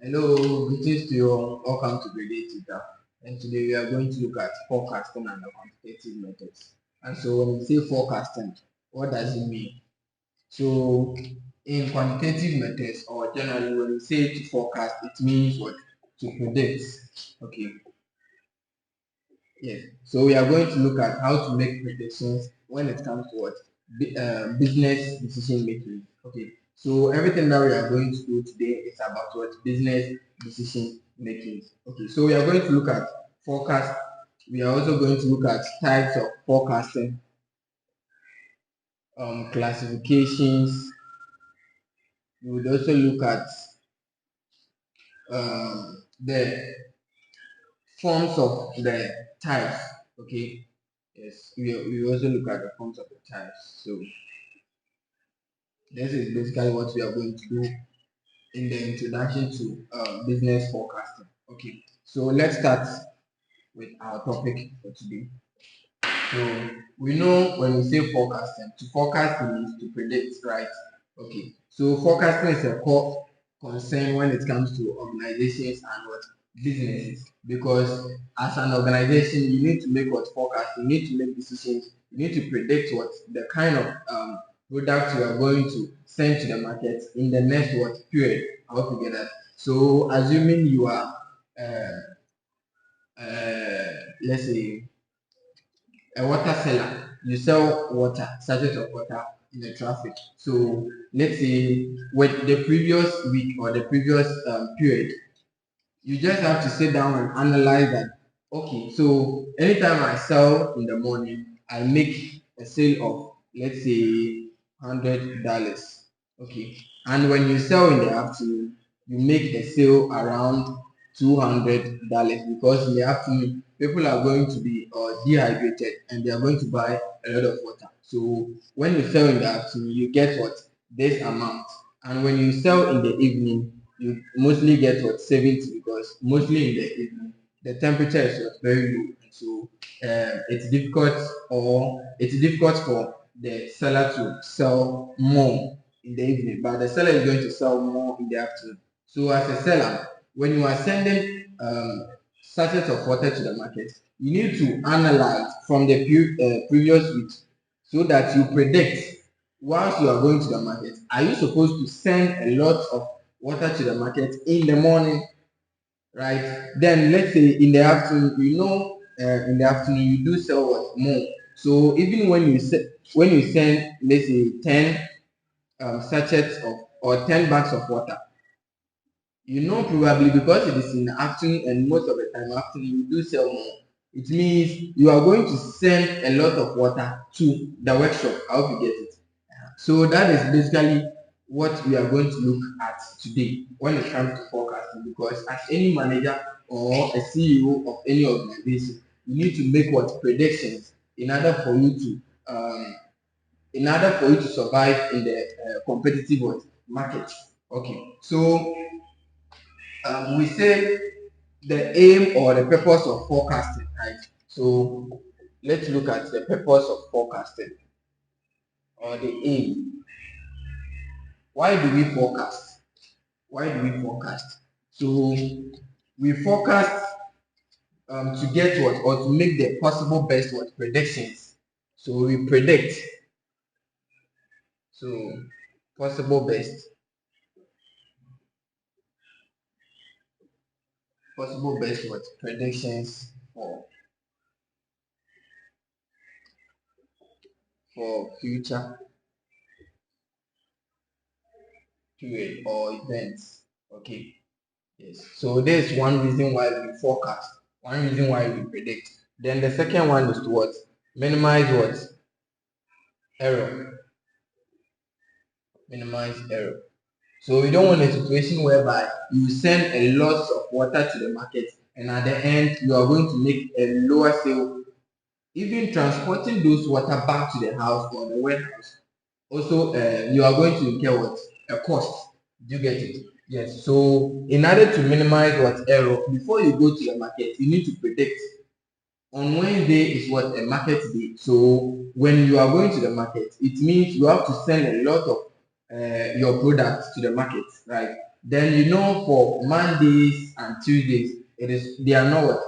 Hello, greetings to you all. Welcome to Qualitative. And today we are going to look at forecasting and the quantitative methods. And so when we say forecasting, what does it mean? So in quantitative methods, or generally when we say to forecast, it means what? To predict. Okay. Yes. So we are going to look at how to make predictions when it comes to what? Business decision making. Okay. So everything that we are going to do today is about what? Business decision making. Okay. So we are going to look at forecast. We are also going to look at types of forecasting, classifications. We would also look at the forms of the types. Okay. Yes. We also look at the forms of the types. So this is basically what we are going to do in the introduction to business forecasting. Okay, so let's start with our topic for today. So we know when we say forecasting, to forecast means to predict, right? Okay, so forecasting is a core concern when it comes to organizations and what businesses, because as an organization you need to make what forecast, you need to make decisions, you need to predict what the kind of product you are going to send to the market in the next what period. I hope you get that. So assuming you are let's say a water seller, you sell water, sachets of water in the traffic. So let's say with the previous week or the previous period, you just have to sit down and analyze that. Okay, so anytime I sell in the morning, I make a sale of, let's say, $100. Okay, and when you sell in the afternoon, you make a sale around $200, because in the afternoon people are going to be dehydrated and they are going to buy a lot of water. So when you sell in the afternoon, you get what? This amount. And when you sell in the evening, you mostly get what? 70, because mostly in the evening the temperature is what? Very low. So it's difficult for the seller to sell more in the evening, but the seller is going to sell more in the afternoon. So as a seller, when you are sending sachets of water to the market, you need to analyze from the previous week, so that you predict once you are going to the market, are you supposed to send a lot of water to the market in the morning, right? Then let's say in the afternoon, in the afternoon you do sell what more. So even when you send, let's say, 10 sachets of or 10 bags of water, probably because it is in the afternoon, and most of the time afternoon you do sell more, it means you are going to send a lot of water to the workshop. I hope you get it. So that is basically what we are going to look at today when it comes to forecasting, because as any manager or a CEO of any organization, you need to make what predictions in order for you to survive in the competitive market. Okay, so we say the aim or the purpose of forecasting, right? So let's look at the purpose of forecasting, or the aim. Why do we forecast? Why do we forecast? So we forecast to get what, or to make the possible best what predictions. So we predict. So possible best what predictions for future period or events. Okay. Yes. So there's one reason why we forecast. One reason why we predict. Then the second one is to what? Minimize what? Error. Minimize error. So you don't want a situation whereby you send a lot of water to the market, and at the end you are going to make a lower sale. Even transporting those water back to the house or the warehouse, also you are going to incur what? A cost. Do you get it? Yes. So in order to minimize what error, before you go to the market, you need to predict. On Wednesday is what? A market day. So when you are going to the market, it means you have to send a lot of your products to the market, right? Then for Mondays and Tuesdays, they are not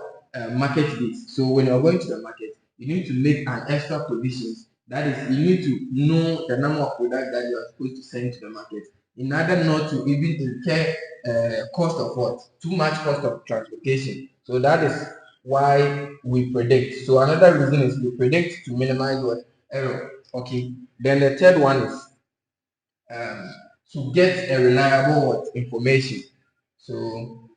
market days. So when you're going to the market, you need to make an extra provisions. That is, you need to know the number of products that you are supposed to send to the market in order not to even incur cost of what? Too much cost of transportation. So that is why we predict. So another reason is we predict to minimize what? Error. Okay. Then the third one is um, to get a reliable what? Information. So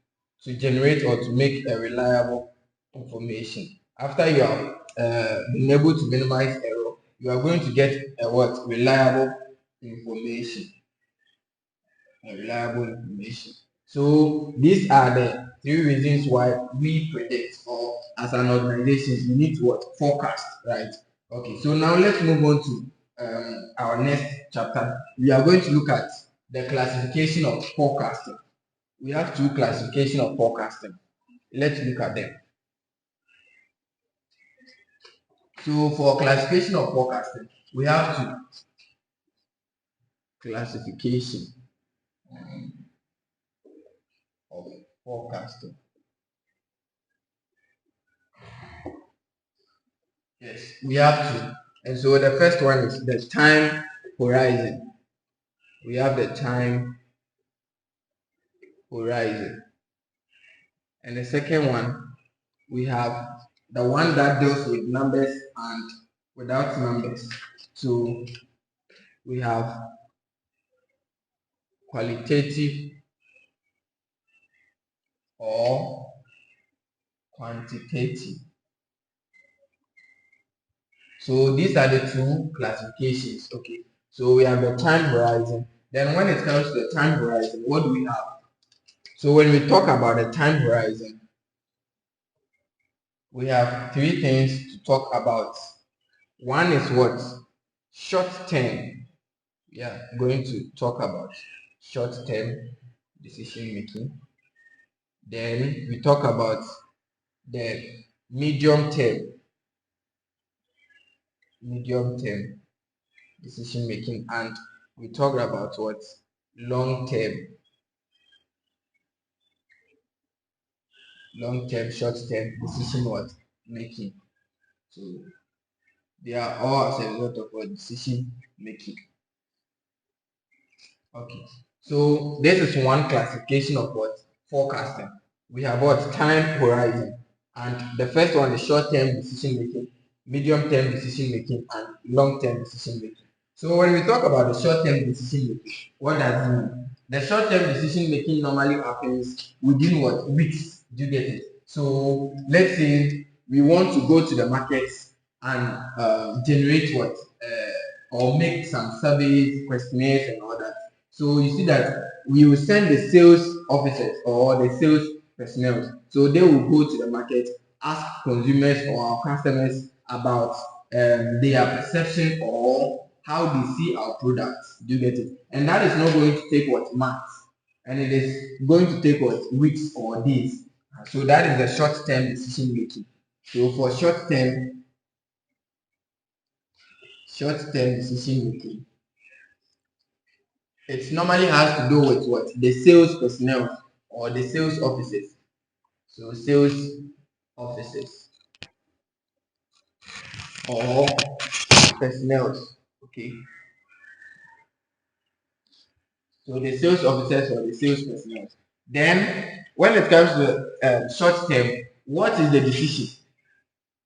to generate or to make a reliable information. After you have been able to minimize error, you are going to get a what? Reliable information. Reliable information. So these are the three reasons why we predict, or as an organization, you need to what? Forecast, right? Okay, so now let's move on to our next chapter. We are going to look at the classification of forecasting. We have two classification of forecasting. Let's look at them. So for classification of forecasting, we have two classification of forecasting. Yes, we have to. And so the first one is the time horizon. We have the time horizon. And the second one, we have the one that deals with numbers and without numbers. So we have qualitative or quantitative. So these are the two classifications. Okay. So we have the time horizon. Then when it comes to the time horizon, what do we have? So when we talk about the time horizon, we have three things to talk about. One is what? Short term. Yeah, going to talk about short term decision making. Then we talk about the medium term decision making, and we talk about what? Long term, short term decision what? Making. So they are all as a result of what? Decision making. Okay, so this is one classification of what? Forecasting. We have what? Time horizon. And the first one is short-term decision making, medium-term decision making, and long-term decision making. So when we talk about the short-term decision making, what does it mean? The short-term decision making normally happens within what? Weeks. Do you get it? So let's say we want to go to the markets and generate what? Or make some surveys, questionnaires, and all that. So you see that we will send the sales officers or the sales personnel. So they will go to the market, ask consumers or our customers about their perception or how they see our products. Do you get it? And that is not going to take what? Months. And it is going to take what? Weeks or days. So that is the short-term decision making. So for short-term decision making, it normally has to do with what? The sales personnel or the sales officers. So sales officers or personnel. Okay. So the sales officers or the sales personnel. Then when it comes to short term, what is the decision?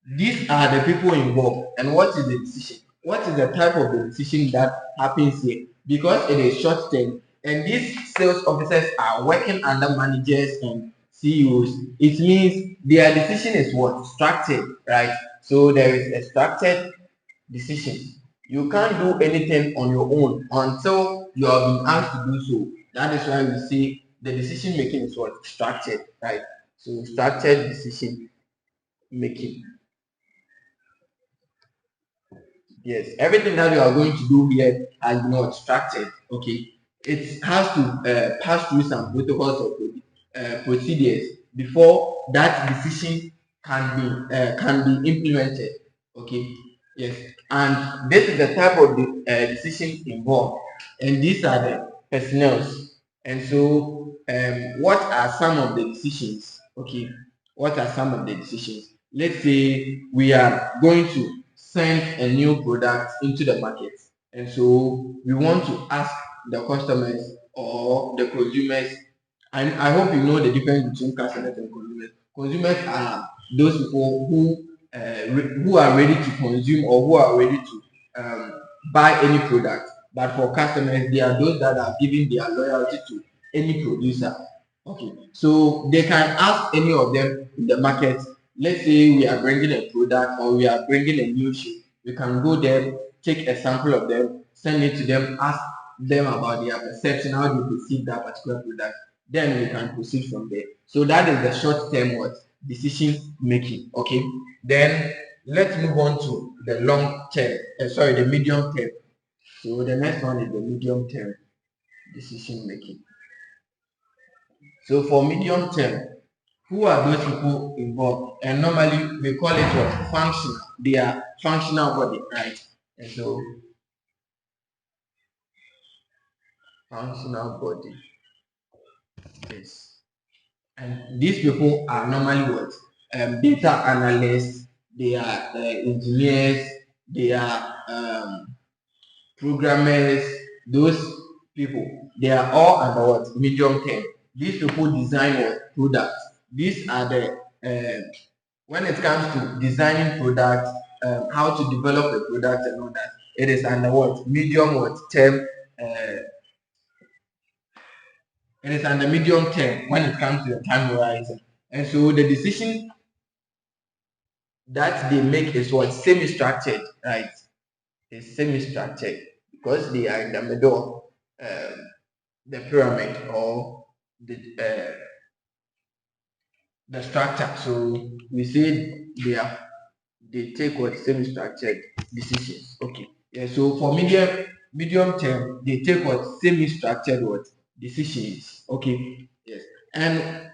These are the people involved. And what is the decision? What is the type of the decision that happens here? Because it is short term, and these sales officers are working under managers and CEOs. It means their decision is what? Structured, right? So there is a structured decision. You can't do anything on your own until you have been asked to do so. That is why we say the decision making is what? Structured, right? So structured decision making. Yes, everything that you are going to do here has been structured. Okay, it has to pass through some protocols or procedures before that decision can be implemented. Okay, yes, and this is the type of decisions involved, and these are the personnel. And so what are some of the decisions? Okay, what are some of the decisions? Let's say we are going to send a new product into the market, and so we want to ask the customers or the consumers. And I hope you know the difference between customers and consumers. Consumers are those people who are ready to consume or who are ready to buy any product. But for customers, they are those that are giving their loyalty to any producer. Okay, so they can ask any of them in the market. Let's say we are bringing a product or we are bringing a new shoe. We can go there, take a sample of them, send it to them, ask them about their perception, how they perceive that particular product. Then we can proceed from there. So that is the short term what decision making. Okay. Then let's move on to the long term. The medium term. So the next one is the medium term decision making. So for medium term, who are those people involved? And normally we call it what? Functional. They are functional body, right? And so functional body. Yes. And these people are normally what? Data analysts, they are engineers, they are programmers, those people, they are all under what? Medium term. These people design what? Products. These are the, when it comes to designing products, how to develop a product and all that, it is under what? Medium what? Term. It is under medium term when it comes to the time horizon. And so the decision that they make is what? Semi-structured, right? It's semi-structured because they are in the middle of the pyramid or the structure. So we say they take what? Semi-structured decisions. Okay. Yeah. So for medium term, they take what? Semi-structured what? Decisions. Okay. Yes. And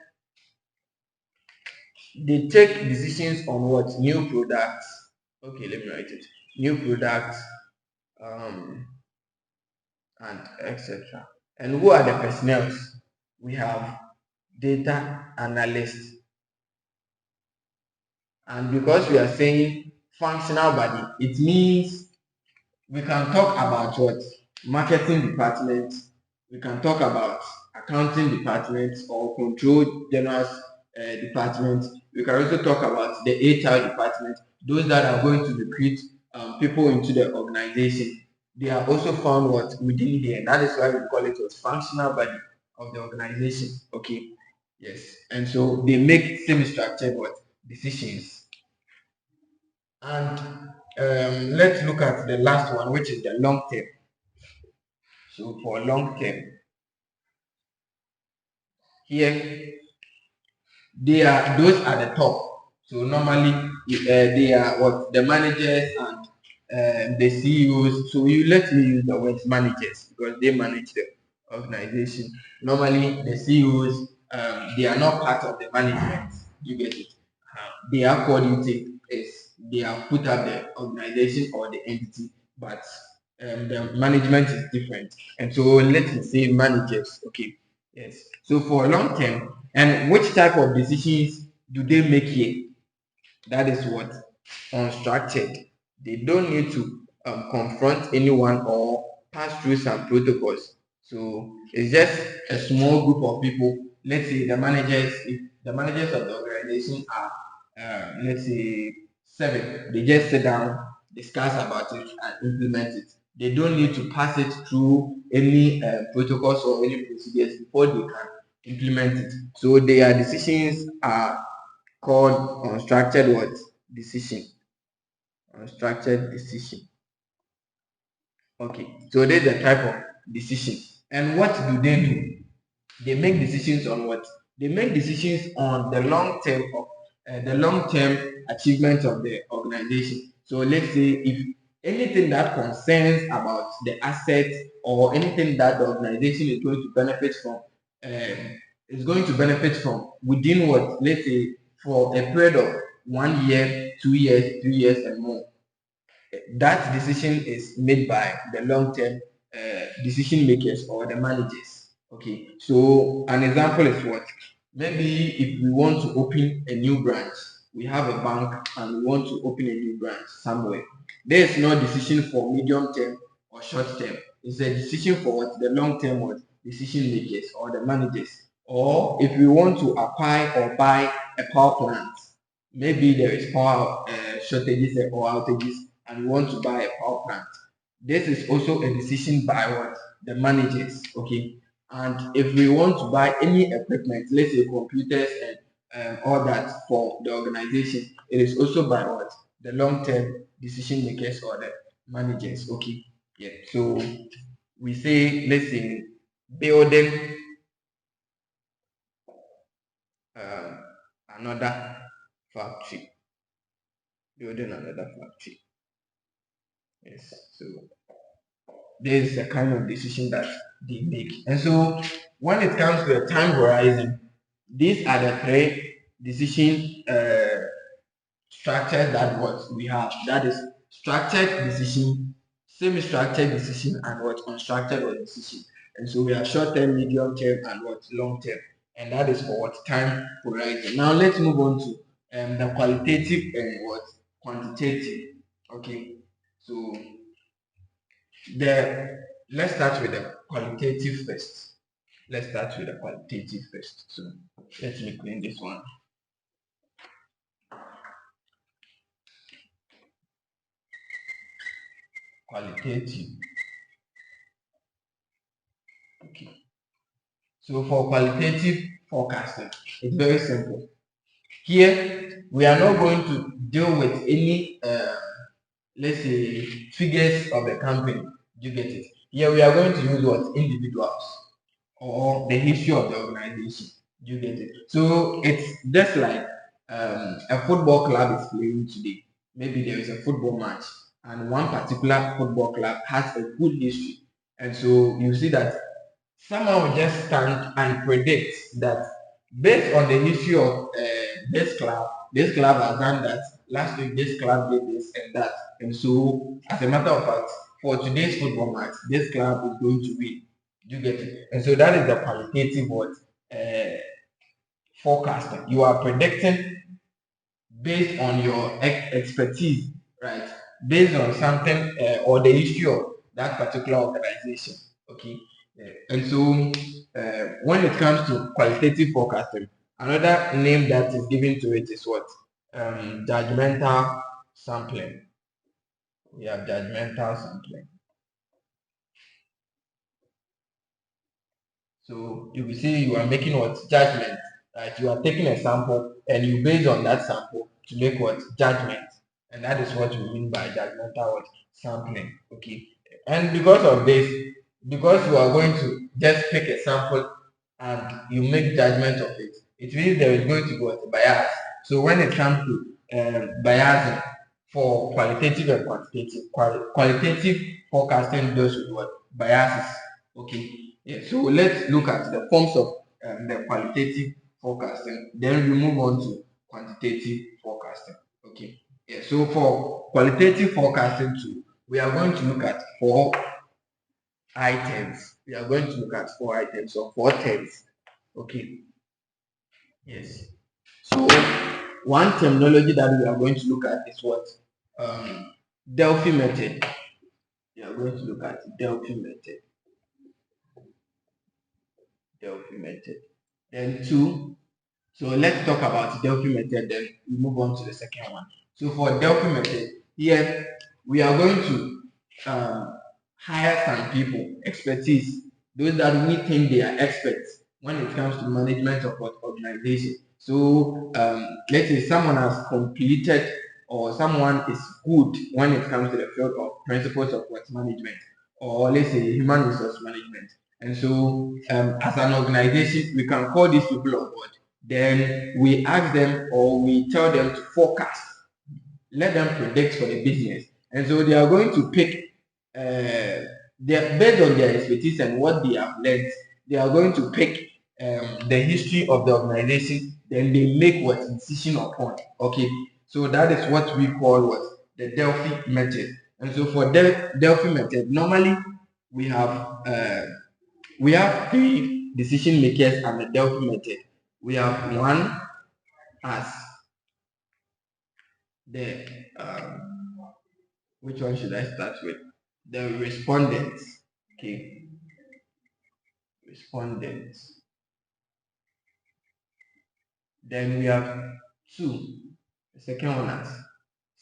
they take decisions on what? New products. Okay, let me write it. New products, um, and etc. And who are the personnel? We have data analysts. And because we are saying functional body, it means we can talk about what? Marketing department, we can talk about accounting department or control general department. We can also talk about the HR department, those that are going to recruit people into the organization. They are also found what? Within there. That is why we call it what? Functional body of the organization. Okay. Yes. And so they make semi-structured what? Decisions. And let's look at the last one, which is the long term. So for long term, here they are those at the top. So normally they are what? The managers and the CEOs. So you let me use the word managers because they manage the organization. Normally the CEOs, they are not part of the management. You get it? Their coordinating is they have put up the organization or the entity, but the management is different. And so let me say managers. Okay. Yes. So for long term, and which type of decisions do they make here? That is what? Unstructured. They don't need to confront anyone or pass through some protocols. So it's just a small group of people. Let's say the managers, if the managers of the organization are, let's say, 7, they just sit down, discuss about it, and implement it. They don't need to pass it through any protocols or any procedures before they can implement it. So their decisions are called unstructured what? Decision. Unstructured decision. Okay, so there's a type of decision. And what do they do? They make decisions on what? They make decisions on the long term achievement of the organization. So let's say if anything that concerns about the assets or anything that the organization is going to benefit from within what? Let's say for a period of 1 year, 2 years, 3 years, and more. That decision is made by the long term decision makers or the managers. Okay, so an example is what? Maybe if we want to open a new branch, we have a bank and we want to open a new branch somewhere. There is no decision for medium term or short term. It's a decision for what? The long term what? Decision makers or the managers. Or if we want to acquire or buy a power plant, maybe there is power shortages or outages and we want to buy a power plant. This is also a decision by what? The managers. Okay, and if we want to buy any equipment, let's say computers and all that for the organization, it is also by what? The long-term decision makers or the managers. Okay, yeah. So we say, let's say, building uh, another factory, building another factory. Yes. So this is the kind of decision that they make. And so when it comes to a time horizon, these are the three decision structures that what we have. That is structured decision, semi-structured decision, and what unstructured or decision. And so we have short term, medium term, and what long term. And that is for what time horizon. Now let's move on to the qualitative and what quantitative. Okay, so the let's start with the qualitative first. Let's start with the qualitative first. So let me clean this one. Qualitative. Okay. So for qualitative forecasting, it's very simple. Here we are not going to deal with any let's say figures of the company. You get it? Here we are going to use what individuals or the history of the organization. You get it? So it's just like a football club is playing today. Maybe there is a football match, and one particular football club has a good history, and so you see that someone will just stand and predict that based on the history of this club has done that. Last week, this club did this and that. And so, as a matter of fact, for today's football match, this club is going to win. You get it? And so that is the qualitative what forecasting. You are predicting based on your expertise, right? Based on something or the history of that particular organization. Okay. And so when it comes to qualitative forecasting, another name that is given to it is what? Judgmental sampling. We have judgmental sampling. So you will see you are making what judgment, right? You are taking a sample and you base on that sample to make what judgment, and that is what we mean by judgmental what sampling. Okay, and because of this, because you are going to just pick a sample and you make judgment of it, it means there is going to be what bias. So when it comes to biasing for qualitative and quantitative, qualitative forecasting deals with what biases. Okay. Yeah, so let's look at the forms of the qualitative forecasting. Then we move on to quantitative forecasting. Okay. Yeah. So for qualitative forecasting too, we are going to look at four items. We are going to look at four items or four terms. Okay. Yes. So one terminology that we are going to look at is what Delphi method. We are going to look at Delphi method. Delphi method. Then two. So let's talk about Delphi method, then we move on to the second one. So for Delphi method, here we are going to hire some people, expertise, those that we think they are experts when it comes to management of what organization. So let's say someone has completed or someone is good when it comes to the field of principles of what management, or let's say human resource management. And so as an organization, we can call these people on board. Then we ask them or we tell them to forecast, let them predict for the business. And so they are going to pick, based on their expertise and what they have learned, they are going to pick the history of the organization, then they make what decision upon. Okay, so that is what we call what the Delphi method. And so for the Delphi method, normally we have three decision makers and the Delphi method. We have one as the which one should I start with? The respondents. Okay, respondents. Then we have two. The second one as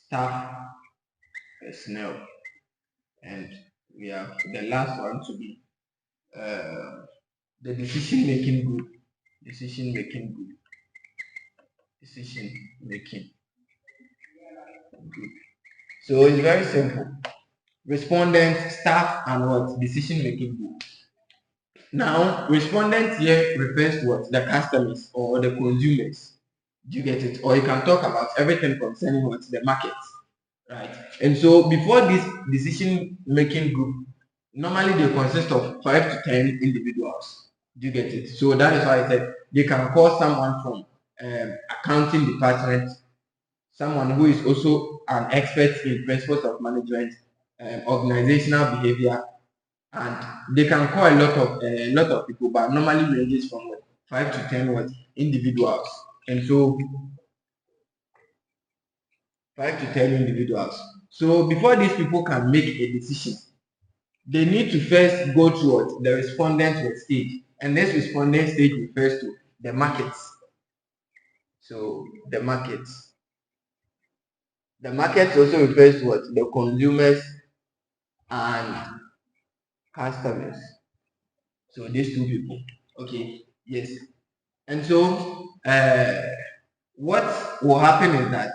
staff personnel, and we have the last one to be the decision making group. Decision making group. Decision making group. So it's very simple. Respondent, staff, and what? Decision making group. Now, respondent here refers to what? The customers or the consumers. Do you get it? Or you can talk about everything concerning what? The market. Right? And so before this decision making group, normally they consist of 5 to 10 individuals. Do you get it? So that is why I said they can call someone from accounting department, someone who is also an expert in principles of management, organizational behavior, and they can call a lot of people, but normally ranges from what, 5 to 10 what individuals, and so 5 to 10 individuals. So before these people can make a decision, they need to first go to what the respondent stage, and this respondent stage refers to the markets. So the markets also refers to what the consumers and customers. So these two people. Okay. Yes. And so what will happen is that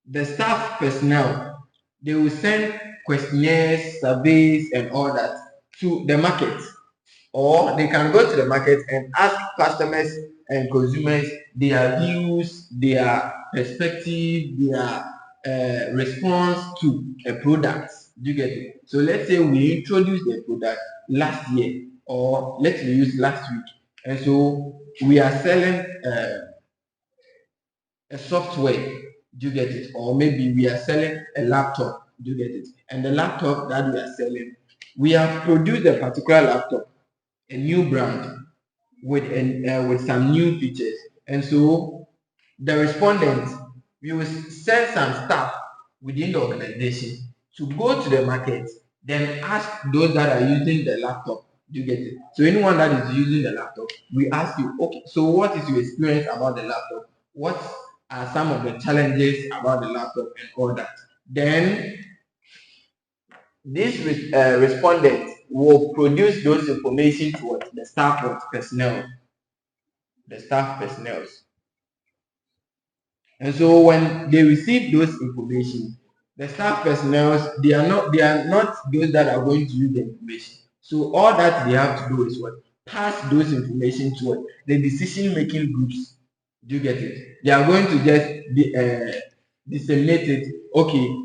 the staff personnel, they will send questionnaires, surveys, and all that to the market, or they can go to the market and ask customers and consumers their views, their perspective, their response to a product. Do you get it? So let's say we introduced the product last year, or let's use last week, and so we are selling a software. Do you get it? Or maybe we are selling a laptop. Do you get it? And the laptop that we are selling, we have produced a particular laptop, a new brand with some new features, and so the respondent, we will send some staff within the organization to go to the market, then ask those that are using the laptop. Do you get it? So anyone that is using the laptop, we ask you, okay, so what is your experience about the laptop? What are some of the challenges about the laptop and all that? Then this respondent will produce those information to the staff personnel, the staff personnel. And so when they receive those information, the staff personnel, they are not those that are going to use the information. So all that they have to do is what? Pass those information to what? The decision making groups. Do you get it? They are going to just disseminate it. Okay,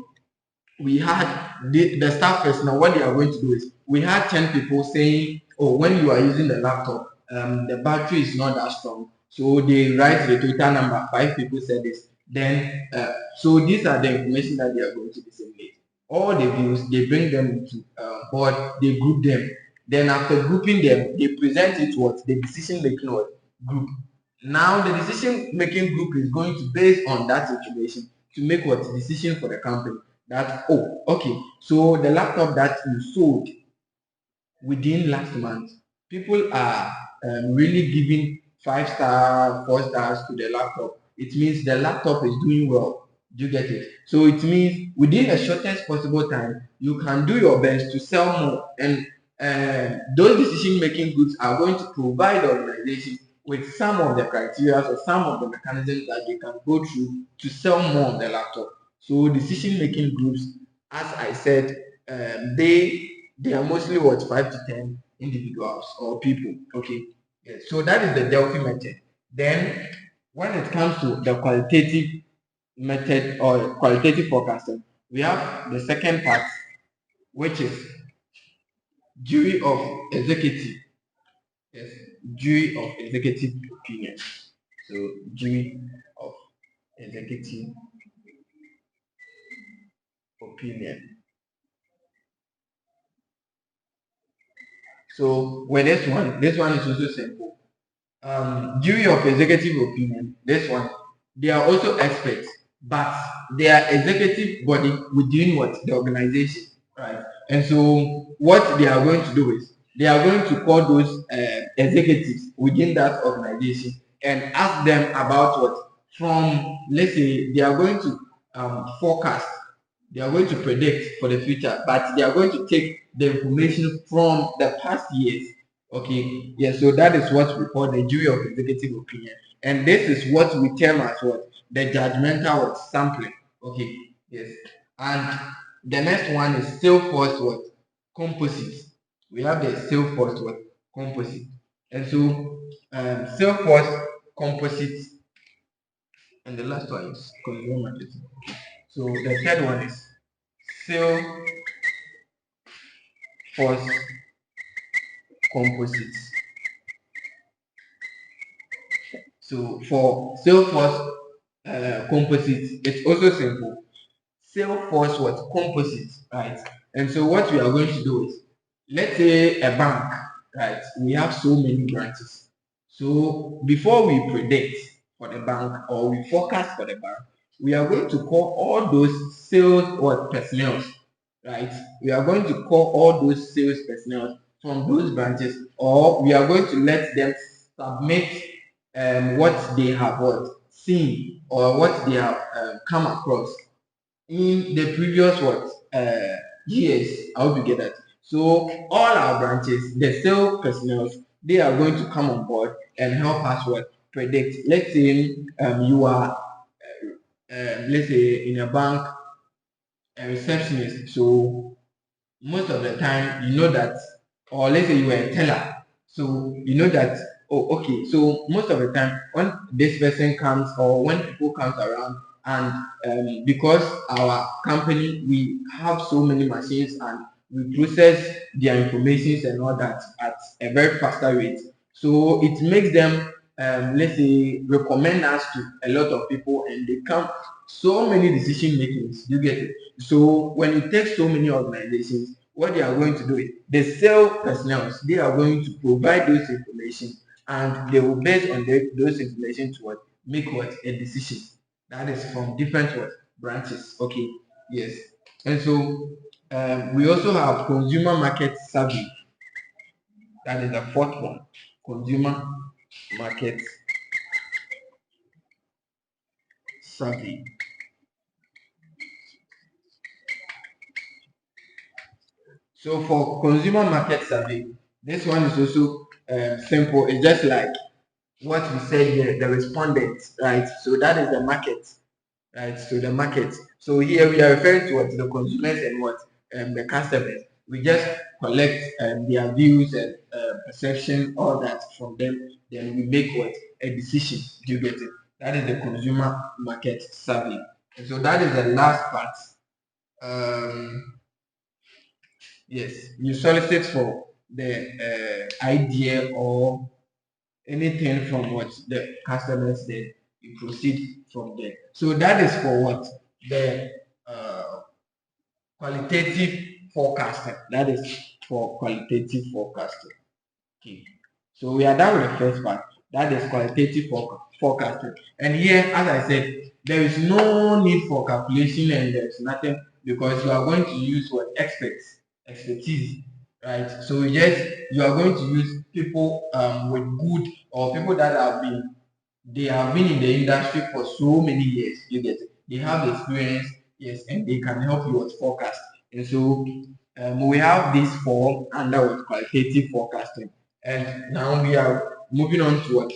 we had the staff personnel, what they are going to do is, we had 10 people saying, oh, when you are using the laptop, the battery is not that strong. So they write the total number, 5 people said this. Then, so these are the information that they are going to disseminate. All the views, they bring them into board, they group them. Then after grouping them, they present it to what? The decision making group. Now the decision making group is going to base on that information to make what decision for the company, that, oh, okay, so the laptop that you sold within last month, people are really giving 5 star, 4 stars to the laptop. It means the laptop is doing well. Do you get it? So it means within the shortest possible time, you can do your best to sell more, and those decision making groups are going to provide the organization with some of the criteria or some of the mechanisms that they can go through to sell more of the laptop. So decision making groups, as I said, they are mostly what, 5 to 10 individuals or people. Okay. Yes. So that is the Delphi method. Then when it comes to the qualitative method or qualitative forecasting, we have the second part, which is jury of executive. Yes, jury of executive opinion. So jury of executive opinion. So with this one is also simple. Jury of executive opinion, this one, they are also experts, but they are executive body within what the organization, right? And so what they are going to do is they are going to call those executives within that organization and ask them about what from, let's say they are going to forecast, they are going to predict for the future, but they are going to take the information from the past years. Okay, yeah, so that is what we call the jury of executive opinion. And this is what we term as what? The judgmental what? Sampling. Okay, yes. And the next one is still force what? Composite. We have the still force what? Composite. And so still force composite, and the last one is consumer marketing. So the third one is still force composites. So for still force composites, it's also simple. Still force what? Composites, right? And so what we are going to do is, let's say a bank, right? We have so many branches. So before we predict for the bank or we forecast for the bank, we are going to call all those sales what personnel, right? We are going to call all those sales personnel from those branches, or we are going to let them submit what they have what seen or what they have come across in the previous what years. I hope you get that. So all our branches, the sales personnel, they are going to come on board and help us what predict. Let's say you are let's say in a bank, a receptionist. So most of the time you know that, or let's say you were a teller, so you know that, oh okay, so most of the time when this person comes or when people comes around, and because our company we have so many machines and we process their informations and all that at a very faster rate, so it makes them let's say recommend us to a lot of people, and they come so many decision makings, you get it. So when you take so many organizations, what they are going to do is the sales personnel, they are going to provide those information, and they will base on those information to what make what a decision that is from different what branches. Okay, yes. And so we also have consumer market survey. That is the fourth one. Consumer market survey. So for consumer market survey, this one is also simple. It's just like what we said here, the respondents, right? So that is the market, right? So the market. So here we are referring to what the consumers and what the customers. We just collect their views and perception, all that from them. Then we make what a decision. Do you get it? That is the consumer market survey. And so that is the last part. Um, yes, you solicit for the idea or anything from what the customers did, you proceed from there. So that is for what the uh, qualitative forecasting. That is for qualitative forecasting. Okay. So we are done with the first part. That is qualitative forecasting. And here, as I said, there is no need for calculation and there's nothing, because you are going to use what expertise, right? So you are going to use people with good, or people that have been, they have been in the industry for so many years. You get it? They have experience, yes, and they can help you with forecast. And so we have this form under what qualitative forecasting, and now we are moving on to what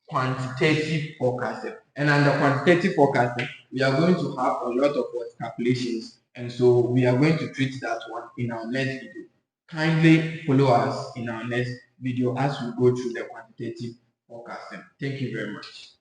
quantitative forecasting. And under quantitative forecasting, we are going to have a lot of what calculations, and so we are going to treat that one in our next video. Kindly follow us in our next video as we go through the quantitative forecasting. Thank you very much.